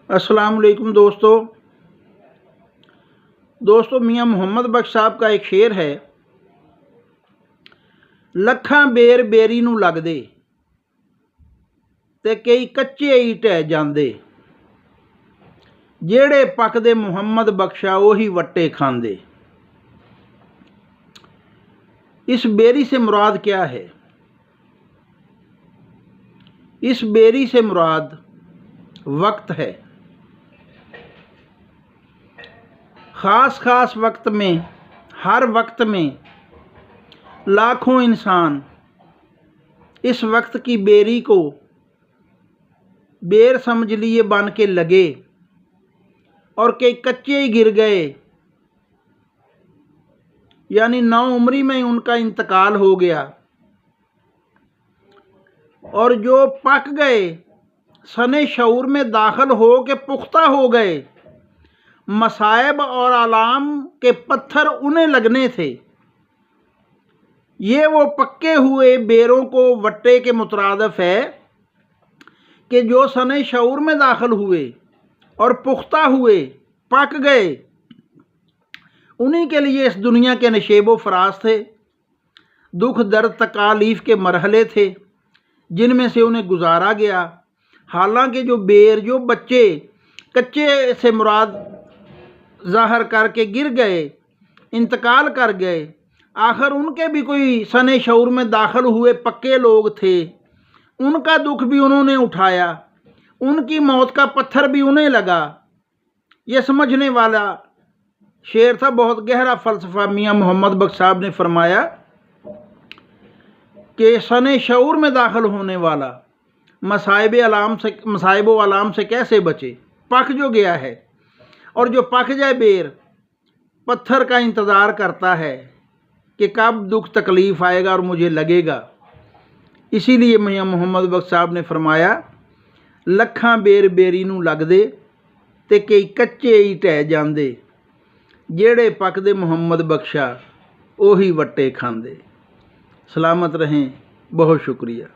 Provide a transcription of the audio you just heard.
अस्सलाम वालेकुम दोस्तों मियाँ मोहम्मद बख्श साहब का एक शेर है, ਲੱਖਾਂ ਬੇਰ ਬੇਰੀ ਨੂੰ ਲੱਗਦੇ ਤੇ ਕਈ ਕੱਚੇ ਹੀ ਢਹਿ ਜਾਂਦੇ, ਜਿਹੜੇ ਪੱਕਦੇ ਮੁਹੰਮਦ ਬਖਸ਼ਾ ਉਹੀ ਵੱਟੇ ਖਾਂਦੇ। इस बेरी से मुराद क्या है? इस बेरी से मुराद वक्त है। ख़ास वक्त में, हर वक्त में लाखों इंसान इस वक्त की बेरी को बेर समझ लिए बन के लगे और कई कच्चे ही गिर गए, यानी नाउम्री में उनका इंतकाल हो गया। और जो पक गए सने शऊर में दाखिल हो के पुख्ता हो गए, मसाइब और आलाम के पत्थर उन्हें लगने थे। ये वो पक्के हुए बेरों को वट्टे के मुतरादिफ है कि जो सने शऊर में दाखिल हुए और पुख्ता हुए, पक गए, उन्हीं के लिए इस दुनिया के नशेबो फराज थे। दुख दर्द तकालीफ के मरहले थे जिनमें से उन्हें गुजारा गया। हालांकि जो बेर, जो बच्चे कच्चे से मुराद ज़ाहिर करके गिर गए, इंतकाल कर गए, आखिर उनके भी कोई सने शऊर में दाखिल हुए पक्के लोग थे, उनका दुख भी उन्होंने उठाया, उनकी मौत का पत्थर भी उन्हें लगा। ये समझने वाला शेर था, बहुत गहरा फ़लसफ़ा मियाँ मोहम्मद बख्श साहब ने फरमाया कि सने शऊर में दाखिल होने वाला मसाइब आलाम से कैसे बचे। पक जो गया है, और जो पक जाए बेर, पत्थर का इंतज़ार करता है कि कब दुख तकलीफ़ आएगा और मुझे लगेगा। इसीलिए मियाँ मोहम्मद बख्श साहब ने फरमाया, ਲੱਖਾਂ बेर बेरी ਨੂੰ ਲੱਗਦੇ ਤੇ ਕਈ ਕੱਚੇ ਹੀ ਢਹਿ ਜਾਂਦੇ, ਜਿਹੜੇ ਪੱਕਦੇ ਮੁਹੰਮਦ ਬਖਸ਼ਾ ਉਹੀ ਵੱਟੇ ਖਾਂਦੇ। सलामत रहें, बहुत शुक्रिया।